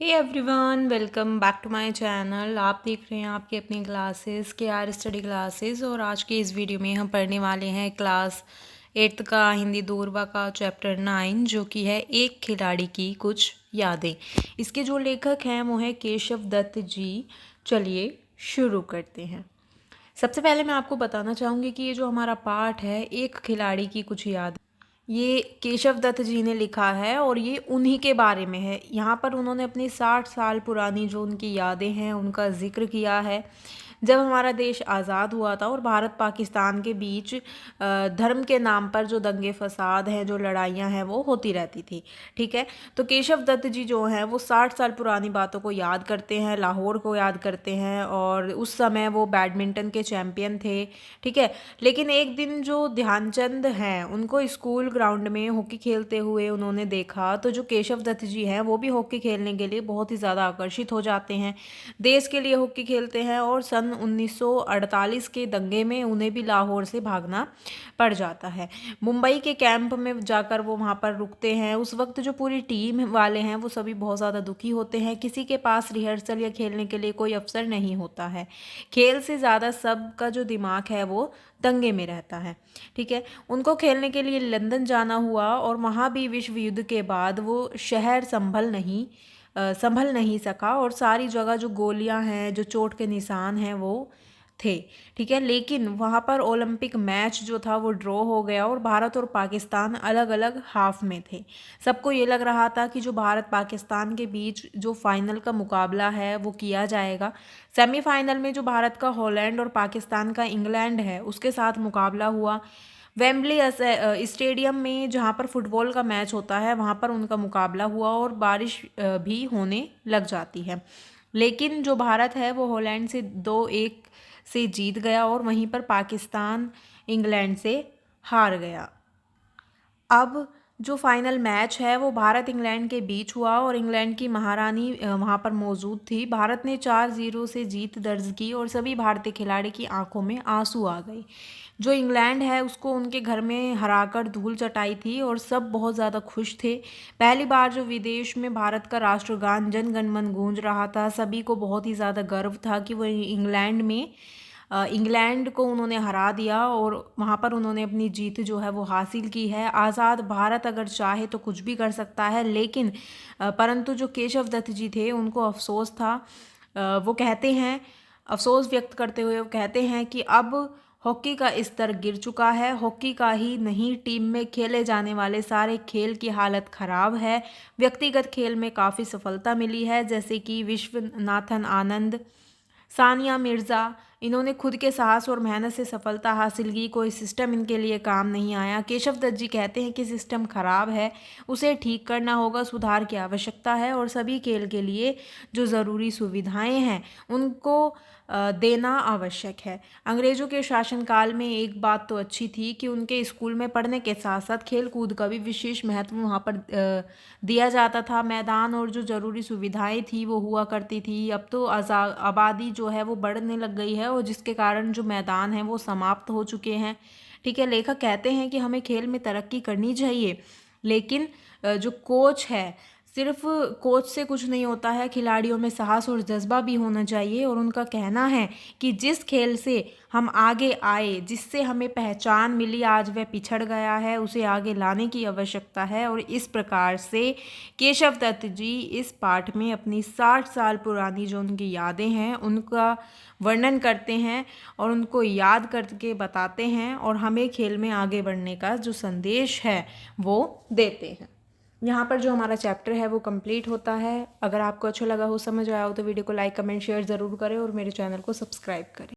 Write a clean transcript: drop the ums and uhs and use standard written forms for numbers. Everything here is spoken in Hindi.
Hey everyone, welcome back to my channel. आप देख रहे हैं आपकी अपनी क्लासेस के आर स्टडी क्लासेस। और आज के इस वीडियो में हम पढ़ने वाले हैं क्लास 8th का हिंदी दूरबा का चैप्टर 9, जो कि है एक खिलाड़ी की कुछ यादें। इसके जो लेखक हैं वो हैं केशव दत्त जी। चलिए शुरू करते हैं। सबसे पहले मैं आपको बताना चाहूँगी कि ये जो हमारा पाठ है, एक खिलाड़ी की कुछ यादें, ये केशव दत्त जी ने लिखा है और ये उन्हीं के बारे में है। यहाँ पर उन्होंने अपनी 60 साल पुरानी जो उनकी यादें हैं उनका ज़िक्र किया है। जब हमारा देश आज़ाद हुआ था और भारत पाकिस्तान के बीच धर्म के नाम पर जो दंगे फसाद हैं, जो लड़ाइयाँ हैं, वो होती रहती थी। ठीक है, तो केशव दत्त जी जो हैं वो 60 साल पुरानी बातों को याद करते हैं, लाहौर को याद करते हैं, और उस समय वो बैडमिंटन के चैम्पियन थे। ठीक है, लेकिन एक दिन जो ध्यानचंद हैं उनको स्कूल ग्राउंड में हॉकी खेलते हुए उन्होंने देखा, तो जो केशव दत्त जी हैं वो भी हॉकी खेलने के लिए बहुत ही ज़्यादा आकर्षित हो जाते हैं, देश के लिए हॉकी खेलते हैं। और सन 1948 के दंगे में उन्हें भी लाहौर से भागना पड़ जाता है। मुंबई के कैंप में जाकर वो वहाँ पर रुकते हैं। उस वक्त जो पूरी टीम वाले हैं वो सभी बहुत ज़्यादा दुखी होते हैं। किसी के पास रिहर्सल या खेलने के लिए कोई अवसर नहीं होता है। खेल से ज़्यादा सबका जो दिमाग है वो दंगे में रहता है। ठीक है, उनको खेलने के लिए लंदन जाना हुआ और वहाँ भी विश्व युद्ध के बाद वो शहर संभल नहीं सका, और सारी जगह जो गोलियां हैं, जो चोट के निशान हैं वो थे। ठीक है, लेकिन वहाँ पर ओलंपिक मैच जो था वो ड्रॉ हो गया और भारत और पाकिस्तान अलग अलग हाफ में थे। सबको ये लग रहा था कि जो भारत पाकिस्तान के बीच जो फाइनल का मुकाबला है वो किया जाएगा। सेमीफाइनल में जो भारत का हॉलैंड और पाकिस्तान का इंग्लैंड है उसके साथ मुकाबला हुआ। वेम्बली स्टेडियम में जहाँ पर फुटबॉल का मैच होता है वहाँ पर उनका मुकाबला हुआ और बारिश भी होने लग जाती है। लेकिन जो भारत है वो हॉलैंड से 2-1 से जीत गया और वहीं पर पाकिस्तान इंग्लैंड से हार गया। अब जो फाइनल मैच है वो भारत इंग्लैंड के बीच हुआ और इंग्लैंड की महारानी वहाँ पर मौजूद थी। भारत ने 4-0 से जीत दर्ज की और सभी भारतीय खिलाड़ी की आंखों में आंसू आ गए। जो इंग्लैंड है उसको उनके घर में हराकर धूल चटाई थी और सब बहुत ज़्यादा खुश थे। पहली बार जो विदेश में भारत का राष्ट्रगान जन गण मन गूंज रहा था, सभी को बहुत ही ज़्यादा गर्व था कि वो इंग्लैंड को उन्होंने हरा दिया और वहाँ पर उन्होंने अपनी जीत जो है वो हासिल की है। आज़ाद भारत अगर चाहे तो कुछ भी कर सकता है, लेकिन परंतु जो केशव दत्त जी थे उनको अफसोस था। वो कहते हैं, अफसोस व्यक्त करते हुए वो कहते हैं कि अब हॉकी का स्तर गिर चुका है। हॉकी का ही नहीं, टीम में खेले जाने वाले सारे खेल की हालत ख़राब है। व्यक्तिगत खेल में काफ़ी सफलता मिली है, जैसे कि विश्वनाथन आनंद, सानिया मिर्ज़ा, इन्होंने खुद के साहस और मेहनत से सफलता हासिल की। कोई सिस्टम इनके लिए काम नहीं आया। केशव दत्त जी कहते हैं कि सिस्टम खराब है, उसे ठीक करना होगा, सुधार की आवश्यकता है और सभी खेल के लिए जो ज़रूरी सुविधाएं हैं उनको देना आवश्यक है। अंग्रेज़ों के शासनकाल में एक बात तो अच्छी थी कि उनके स्कूल में पढ़ने के साथ साथ खेल कूद का भी विशेष महत्व वहाँ पर दिया जाता था। मैदान और जो ज़रूरी सुविधाएं थी वो हुआ करती थी। अब तो आबादी जो है वो बढ़ने लग गई है और जिसके कारण जो मैदान है वो समाप्त हो चुके हैं। ठीक है, लेखक कहते हैं कि हमें खेल में तरक्की करनी चाहिए, लेकिन जो कोच है, सिर्फ कोच से कुछ नहीं होता है, खिलाड़ियों में साहस और जज्बा भी होना चाहिए। और उनका कहना है कि जिस खेल से हम आगे आए, जिससे हमें पहचान मिली, आज वह पिछड़ गया है, उसे आगे लाने की आवश्यकता है। और इस प्रकार से केशव दत्त जी इस पाठ में अपनी 60 साल पुरानी जो उनकी यादें हैं उनका वर्णन करते हैं और उनको याद करके बताते हैं और हमें खेल में आगे बढ़ने का जो संदेश है वो देते हैं। यहाँ पर जो हमारा चैप्टर है वो कंप्लीट होता है। अगर आपको अच्छा लगा हो, समझ आया हो, तो वीडियो को लाइक कमेंट शेयर ज़रूर करें और मेरे चैनल को सब्सक्राइब करें।